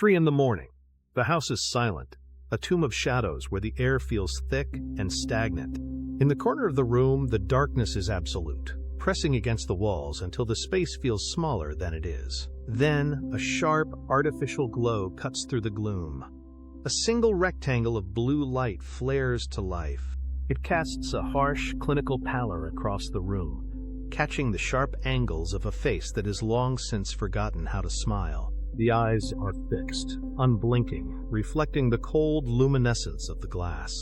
3 in the morning. The house is silent, a tomb of shadows where the air feels thick and stagnant. In the corner of the room, the darkness is absolute, pressing against the walls until the space feels smaller than it is. Then, a sharp, artificial glow cuts through the gloom. A single rectangle of blue light flares to life. It casts a harsh, clinical pallor across the room, catching the sharp angles of a face that has long since forgotten how to smile. The eyes are fixed, unblinking, reflecting the cold luminescence of the glass.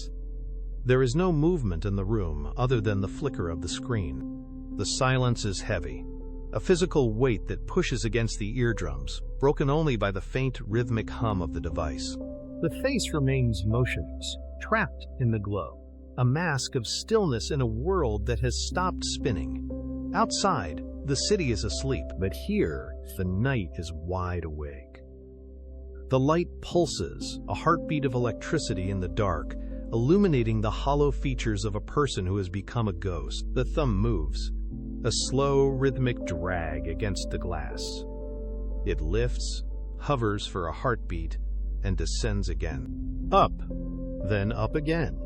There is no movement in the room other than the flicker of the screen. The silence is heavy, a physical weight that pushes against the eardrums, broken only by the faint rhythmic hum of the device. The face remains motionless, trapped in the glow, a mask of stillness in a world that has stopped spinning. Outside, the city is asleep, but here, the night is wide awake. The light pulses, a heartbeat of electricity in the dark, illuminating the hollow features of a person who has become a ghost. The thumb moves, a slow, rhythmic drag against the glass. It lifts, hovers for a heartbeat, and descends again. Up, then up again.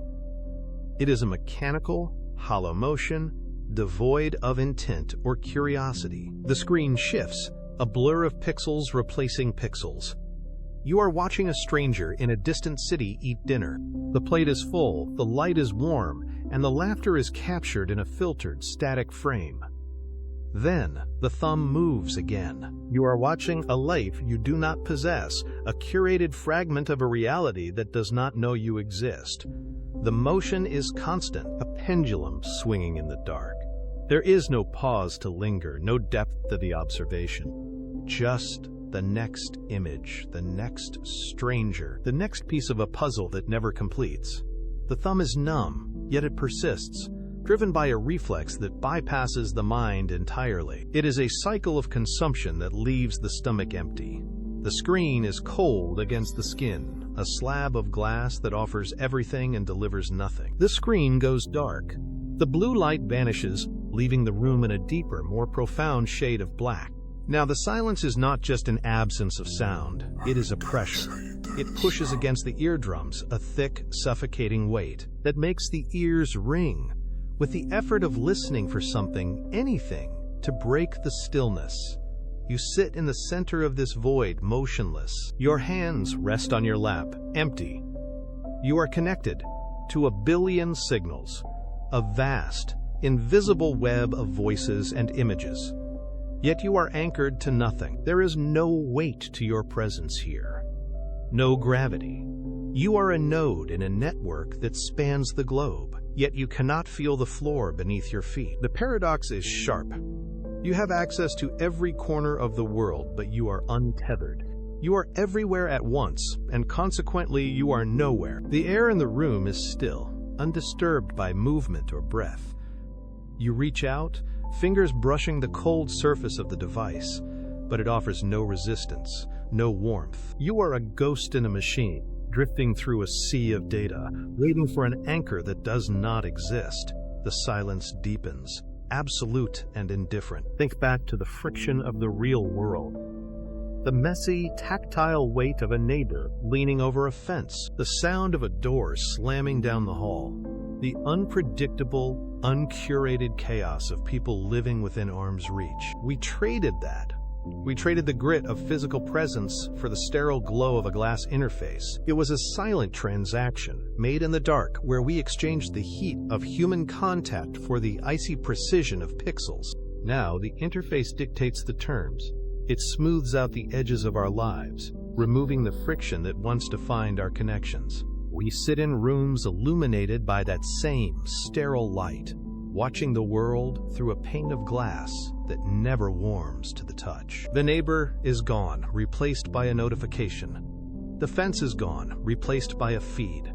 It is a mechanical, hollow motion, devoid of intent or curiosity. The screen shifts, a blur of pixels replacing pixels. You are watching a stranger in a distant city eat dinner. The plate is full, the light is warm, and the laughter is captured in a filtered, static frame. Then, the thumb moves again. You are watching a life you do not possess, a curated fragment of a reality that does not know you exist. The motion is constant, a pendulum swinging in the dark. There is no pause to linger, no depth to the observation. Just the next image, the next stranger, the next piece of a puzzle that never completes. The thumb is numb, yet it persists, driven by a reflex that bypasses the mind entirely. It is a cycle of consumption that leaves the stomach empty. The screen is cold against the skin, a slab of glass that offers everything and delivers nothing. The screen goes dark. The blue light vanishes, leaving the room in a deeper, more profound shade of black. Now, the silence is not just an absence of sound, it is a pressure. It pushes against the eardrums, a thick, suffocating weight that makes the ears ring, with the effort of listening for something, anything, to break the stillness. You sit in the center of this void, motionless. Your hands rest on your lap, empty. You are connected to a billion signals, a vast, invisible web of voices and images. Yet you are anchored to nothing. There is no weight to your presence here. No gravity. You are a node in a network that spans the globe, yet you cannot feel the floor beneath your feet. The paradox is sharp. You have access to every corner of the world, but you are untethered. You are everywhere at once, and consequently you are nowhere. The air in the room is still, undisturbed by movement or breath. You reach out, fingers brushing the cold surface of the device, but it offers no resistance, no warmth. You are a ghost in a machine, drifting through a sea of data, waiting for an anchor that does not exist. The silence deepens, absolute and indifferent. Think back to the friction of the real world. The messy, tactile weight of a neighbor leaning over a fence, the sound of a door slamming down the hall, the unpredictable, uncurated chaos of people living within arm's reach. We traded that. We traded the grit of physical presence for the sterile glow of a glass interface. It was a silent transaction, made in the dark, where we exchanged the heat of human contact for the icy precision of pixels. Now, the interface dictates the terms. It smooths out the edges of our lives, removing the friction that once defined our connections. We sit in rooms illuminated by that same sterile light, watching the world through a pane of glass that never warms to the touch. The neighbor is gone, replaced by a notification. The fence is gone, replaced by a feed.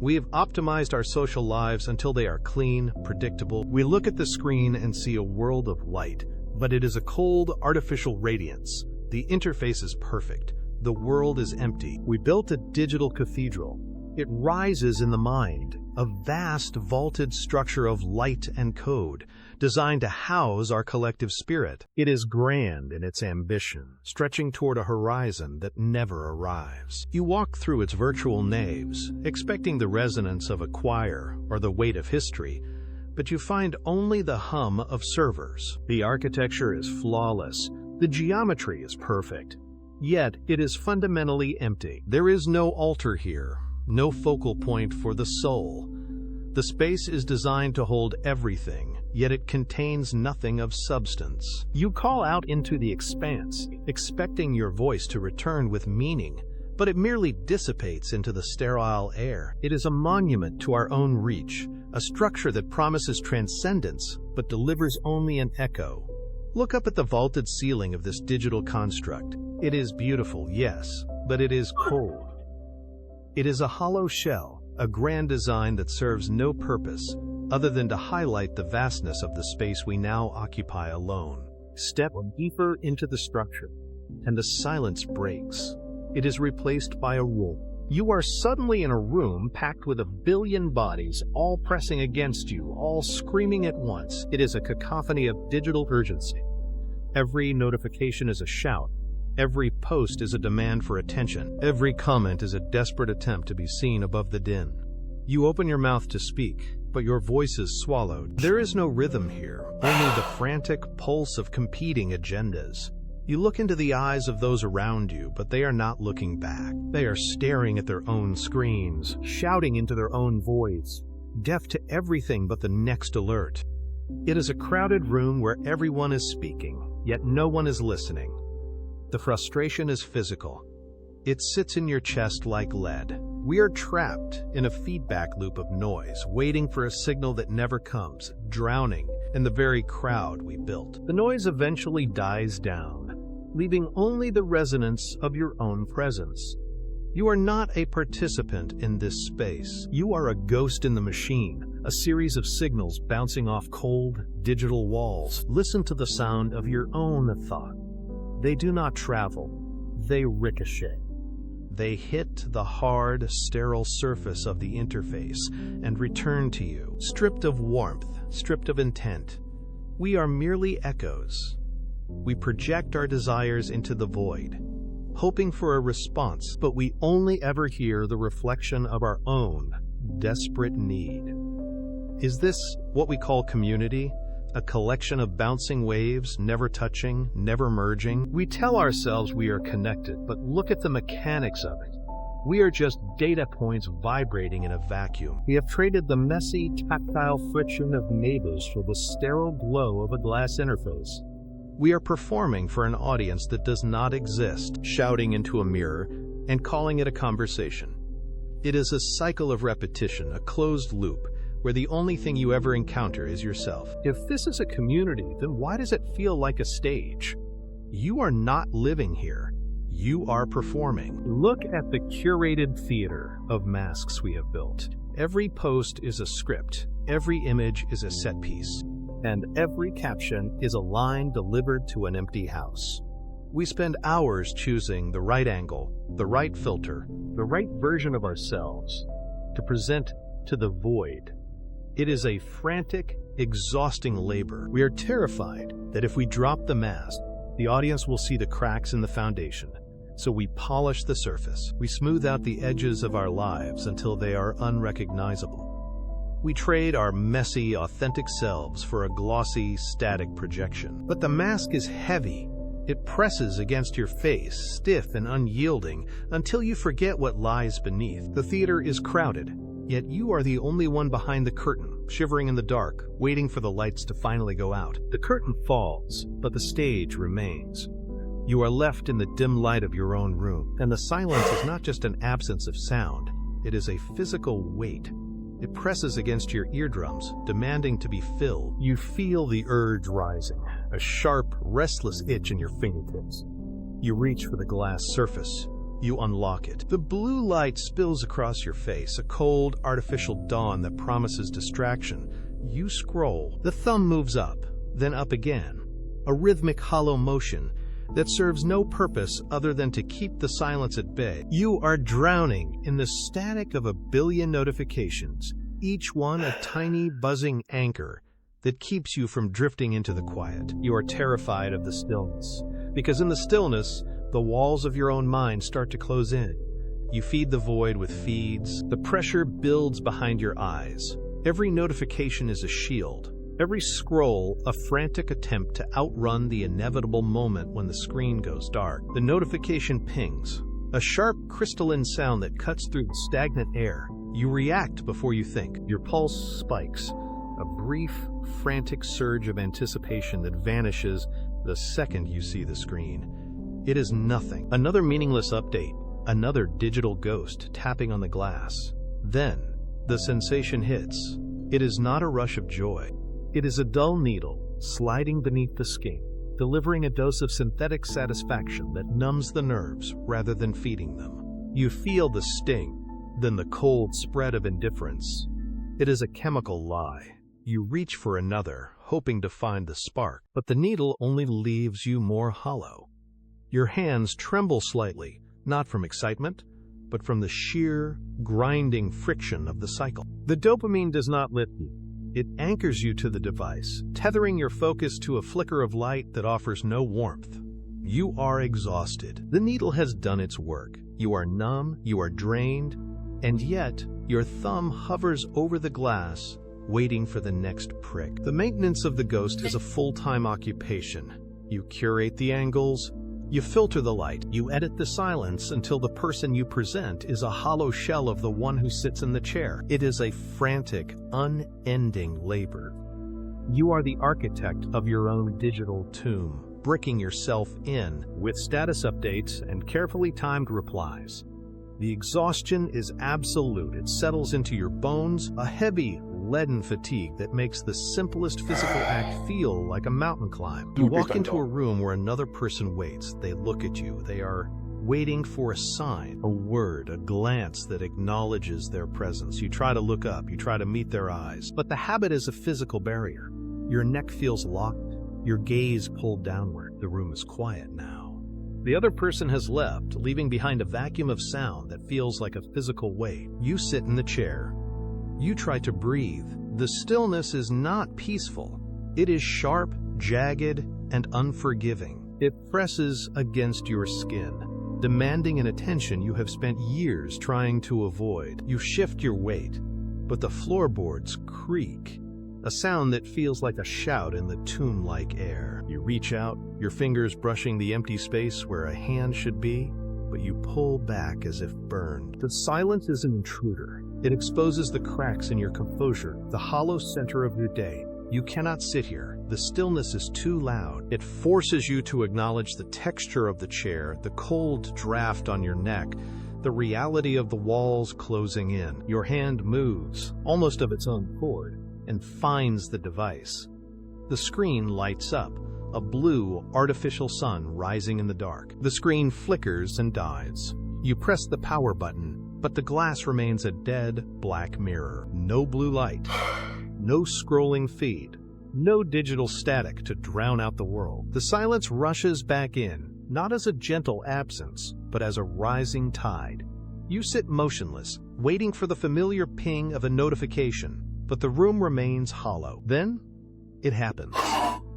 We have optimized our social lives until they are clean, predictable. We look at the screen and see a world of light, but it is a cold, artificial radiance. The interface is perfect. The world is empty. We built a digital cathedral. It rises in the mind, a vast vaulted structure of light and code, designed to house our collective spirit. It is grand in its ambition, stretching toward a horizon that never arrives. You walk through its virtual naves, expecting the resonance of a choir or the weight of history, but you find only the hum of servers. The architecture is flawless, the geometry is perfect, yet it is fundamentally empty. There is no altar here, no focal point for the soul. The space is designed to hold everything, yet it contains nothing of substance. You call out into the expanse, expecting your voice to return with meaning, but it merely dissipates into the sterile air. It is a monument to our own reach, a structure that promises transcendence, but delivers only an echo. Look up at the vaulted ceiling of this digital construct. It is beautiful, yes, but it is cold. It is a hollow shell, a grand design that serves no purpose other than to highlight the vastness of the space we now occupy alone. Step deeper into the structure, and the silence breaks. It is replaced by a roar. You are suddenly in a room packed with 1 billion bodies, all pressing against you, all screaming at once. It is a cacophony of digital urgency. Every notification is a shout. Every post is a demand for attention. Every comment is a desperate attempt to be seen above the din. You open your mouth to speak, but your voice is swallowed. There is no rhythm here, only the frantic pulse of competing agendas. You look into the eyes of those around you, but they are not looking back. They are staring at their own screens, shouting into their own voids, deaf to everything but the next alert. It is a crowded room where everyone is speaking, yet no one is listening. The frustration is physical. It sits in your chest like lead. We are trapped in a feedback loop of noise, waiting for a signal that never comes, drowning in the very crowd we built. The noise eventually dies down, leaving only the resonance of your own presence. You are not a participant in this space. You are a ghost in the machine, a series of signals bouncing off cold, digital walls. Listen to the sound of your own thought. They do not travel, they ricochet. They hit the hard, sterile surface of the interface and return to you, stripped of warmth, stripped of intent. We are merely echoes. We project our desires into the void, hoping for a response, but we only ever hear the reflection of our own desperate need. Is this what we call community? A collection of bouncing waves, never touching, never merging? We tell ourselves we are connected, but look at the mechanics of it. We are just data points vibrating in a vacuum. We have traded the messy, tactile friction of neighbors for the sterile glow of a glass interface. We are performing for an audience that does not exist, shouting into a mirror and calling it a conversation. It is a cycle of repetition, a closed loop, where the only thing you ever encounter is yourself. If this is a community, then why does it feel like a stage? You are not living here. You are performing. Look at the curated theater of masks we have built. Every post is a script. Every image is a set piece. And every caption is a line delivered to an empty house. We spend hours choosing the right angle, the right filter, the right version of ourselves to present to the void. It is a frantic, exhausting labor. We are terrified that if we drop the mask, the audience will see the cracks in the foundation. So we polish the surface. We smooth out the edges of our lives until they are unrecognizable. We trade our messy, authentic selves for a glossy, static projection. But the mask is heavy. It presses against your face, stiff and unyielding, until you forget what lies beneath. The theater is crowded. Yet you are the only one behind the curtain, shivering in the dark, waiting for the lights to finally go out. The curtain falls, but the stage remains. You are left in the dim light of your own room, and the silence is not just an absence of sound, it is a physical weight. It presses against your eardrums, demanding to be filled. You feel the urge rising, a sharp, restless itch in your fingertips. You reach for the glass surface. You unlock it. The blue light spills across your face, a cold, artificial dawn that promises distraction. You scroll. The thumb moves up, then up again. A rhythmic hollow motion that serves no purpose other than to keep the silence at bay. You are drowning in the static of 1 billion notifications, each one a tiny buzzing anchor that keeps you from drifting into the quiet. You are terrified of the stillness, because in the stillness, the walls of your own mind start to close in. You feed the void with feeds. The pressure builds behind your eyes. Every notification is a shield. Every scroll, a frantic attempt to outrun the inevitable moment when the screen goes dark. The notification pings, a sharp crystalline sound that cuts through the stagnant air. You react before you think. Your pulse spikes, a brief, frantic surge of anticipation that vanishes the second you see the screen. It is nothing. Another meaningless update, another digital ghost tapping on the glass. Then, the sensation hits. It is not a rush of joy. It is a dull needle sliding beneath the skin, delivering a dose of synthetic satisfaction that numbs the nerves rather than feeding them. You feel the sting, then the cold spread of indifference. It is a chemical lie. You reach for another, hoping to find the spark, but the needle only leaves you more hollow. Your hands tremble slightly, not from excitement, but from the sheer, grinding friction of the cycle. The dopamine does not lift you. It anchors you to the device, tethering your focus to a flicker of light that offers no warmth. You are exhausted. The needle has done its work. You are numb, you are drained, and yet your thumb hovers over the glass, waiting for the next prick. The maintenance of the ghost is a full-time occupation. You curate the angles, you filter the light, you edit the silence until the person you present is a hollow shell of the one who sits in the chair. It is a frantic, unending labor. You are the architect of your own digital tomb, bricking yourself in with status updates and carefully timed replies. The exhaustion is absolute. It settles into your bones, a heavy, leaden fatigue that makes the simplest physical act feel like a mountain climb. You walk into a room where another person waits. They look at you. They are waiting for a sign, a word, a glance that acknowledges their presence. You try to look up. You try to meet their eyes. But the habit is a physical barrier. Your neck feels locked, your gaze pulled downward. The room is quiet now. The other person has left, leaving behind a vacuum of sound that feels like a physical weight. You sit in the chair. You try to breathe. The stillness is not peaceful. It is sharp, jagged, and unforgiving. It presses against your skin, demanding an attention you have spent years trying to avoid. You shift your weight, but the floorboards creak, a sound that feels like a shout in the tomb-like air. You reach out, your fingers brushing the empty space where a hand should be, but you pull back as if burned. The silence is an intruder. It exposes the cracks in your composure, the hollow center of your day. You cannot sit here. The stillness is too loud. It forces you to acknowledge the texture of the chair, the cold draft on your neck, the reality of the walls closing in. Your hand moves, almost of its own accord, and finds the device. The screen lights up, a blue, artificial sun rising in the dark. The screen flickers and dies. You press the power button, but the glass remains a dead, black mirror. No blue light, no scrolling feed, no digital static to drown out the world. The silence rushes back in, not as a gentle absence, but as a rising tide. You sit motionless, waiting for the familiar ping of a notification, but the room remains hollow. Then, it happens.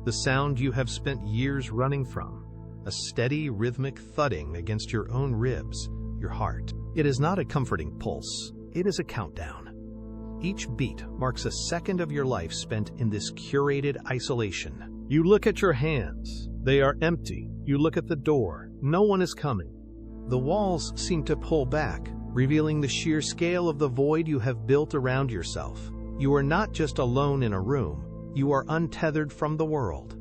The sound you have spent years running from, a steady, rhythmic thudding against your own ribs, your heart. It is not a comforting pulse. It is a countdown. Each beat marks a second of your life spent in this curated isolation. You look at your hands. They are empty. You look at the door. No one is coming. The walls seem to pull back, revealing the sheer scale of the void you have built around yourself. You are not just alone in a room. You are untethered from the world.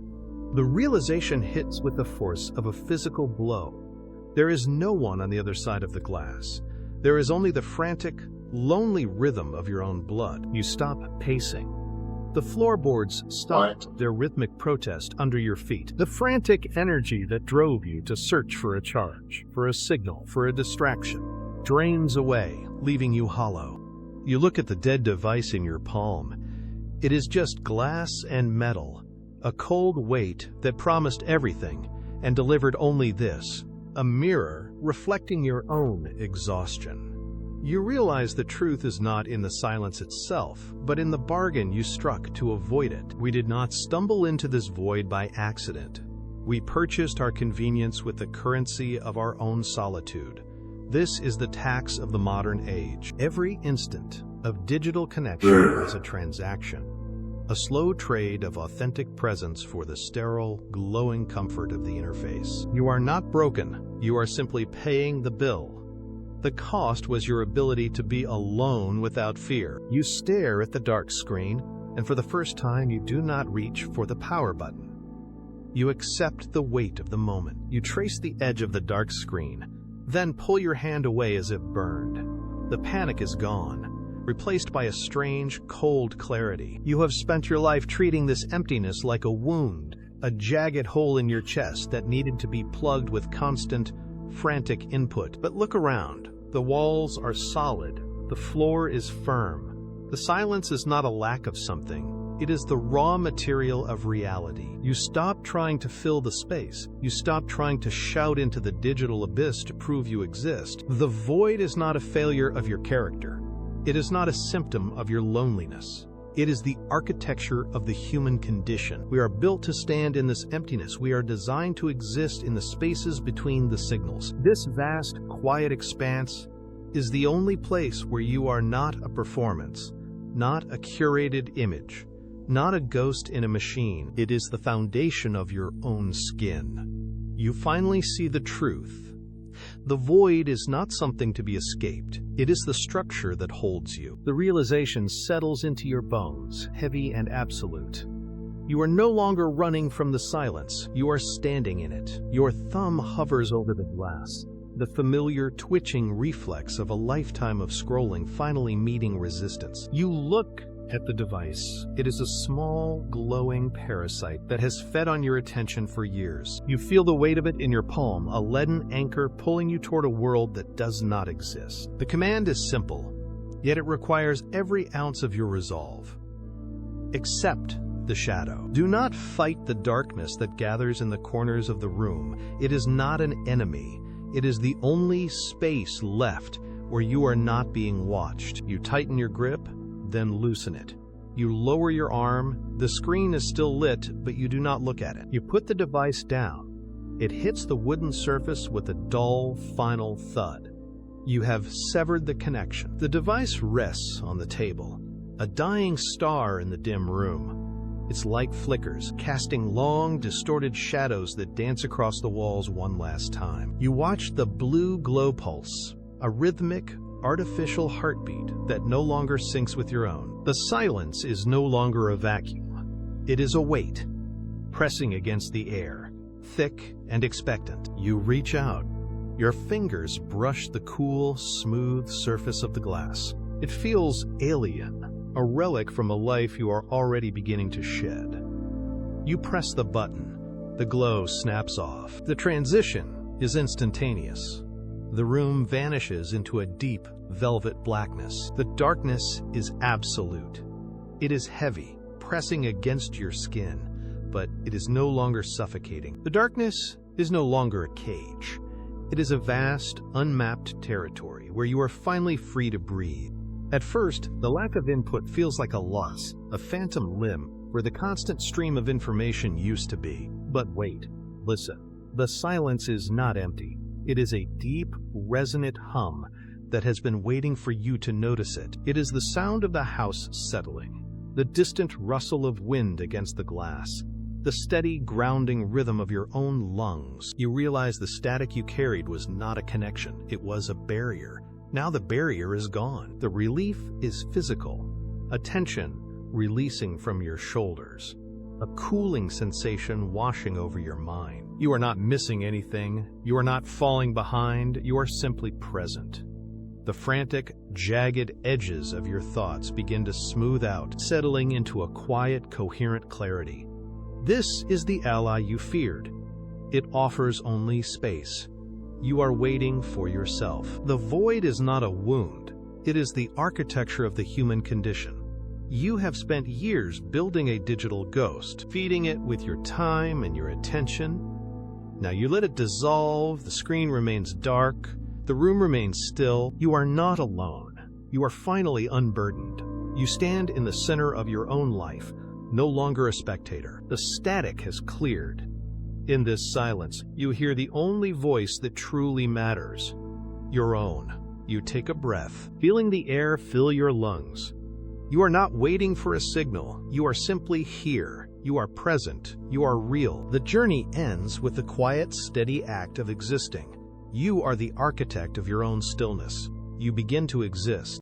The realization hits with the force of a physical blow. There is no one on the other side of the glass. There is only the frantic, lonely rhythm of your own blood. You stop pacing. The floorboards stop their rhythmic protest under your feet. The frantic energy that drove you to search for a charge, for a signal, for a distraction, drains away, leaving you hollow. You look at the dead device in your palm. It is just glass and metal, a cold weight that promised everything and delivered only this, a mirror reflecting your own exhaustion. You realize the truth is not in the silence itself, but in the bargain you struck to avoid it. We did not stumble into this void by accident. We purchased our convenience with the currency of our own solitude. This is the tax of the modern age. Every instant of digital connection is a transaction, a slow trade of authentic presence for the sterile, glowing comfort of the interface. You are not broken, you are simply paying the bill. The cost was your ability to be alone without fear. You stare at the dark screen, and for the first time you do not reach for the power button. You accept the weight of the moment. You trace the edge of the dark screen, then pull your hand away as if burned. The panic is gone, replaced by a strange, cold clarity. You have spent your life treating this emptiness like a wound, a jagged hole in your chest that needed to be plugged with constant, frantic input. But look around. The walls are solid. The floor is firm. The silence is not a lack of something. It is the raw material of reality. You stop trying to fill the space. You stop trying to shout into the digital abyss to prove you exist. The void is not a failure of your character. It is not a symptom of your loneliness. It is the architecture of the human condition. We are built to stand in this emptiness. We are designed to exist in the spaces between the signals. This vast, quiet expanse is the only place where you are not a performance, not a curated image, not a ghost in a machine. It is the foundation of your own skin. You finally see the truth. The void is not something to be escaped. It is the structure that holds you. The realization settles into your bones, heavy and absolute. You are no longer running from the silence. You are standing in it. Your thumb hovers over the glass, the familiar twitching reflex of a lifetime of scrolling finally meeting resistance. You look at the device. It is a small, glowing parasite that has fed on your attention for years. You feel the weight of it in your palm, a leaden anchor pulling you toward a world that does not exist. The command is simple, yet it requires every ounce of your resolve. Accept the shadow. Do not fight the darkness that gathers in the corners of the room. It is not an enemy. It is the only space left where you are not being watched. You tighten your grip, then loosen it. You lower your arm. The screen is still lit, but you do not look at it. You put the device down. It hits the wooden surface with a dull, final thud. You have severed the connection. The device rests on the table, a dying star in the dim room. Its light flickers, casting long, distorted shadows that dance across the walls one last time. You watch the blue glow pulse, a rhythmic, artificial heartbeat that no longer syncs with your own. The silence is no longer a vacuum. It is a weight, pressing against the air, thick and expectant. You reach out. Your fingers brush the cool, smooth surface of the glass. It feels alien, a relic from a life you are already beginning to shed. You press the button. The glow snaps off. The transition is instantaneous. The room vanishes into a deep, velvet blackness. The darkness is absolute. It is heavy, pressing against your skin, but it is no longer suffocating. The darkness is no longer a cage. It is a vast, unmapped territory where you are finally free to breathe. At first, the lack of input feels like a loss, a phantom limb where the constant stream of information used to be. But wait, listen. The silence is not empty. It is a deep, resonant hum that has been waiting for you to notice it. It is the sound of the house settling, the distant rustle of wind against the glass, the steady, grounding rhythm of your own lungs. You realize the static you carried was not a connection. It was a barrier. Now the barrier is gone. The relief is physical, a tension releasing from your shoulders, a cooling sensation washing over your mind. You are not missing anything. You are not falling behind. You are simply present. The frantic, jagged edges of your thoughts begin to smooth out, settling into a quiet, coherent clarity. This is the ally you feared. It offers only space. You are waiting for yourself. The void is not a wound. It is the architecture of the human condition. You have spent years building a digital ghost, feeding it with your time and your attention. Now you let it dissolve, the screen remains dark, The room remains still. You are not alone. You are finally unburdened. You stand in the center of your own life, no longer a spectator. The static has cleared. In this silence, you hear the only voice that truly matters, your own. You take a breath, feeling the air fill your lungs. You are not waiting for a signal. You are simply here. You are present. You are real. The journey ends with the quiet, steady act of existing. You are the architect of your own stillness. You begin to exist.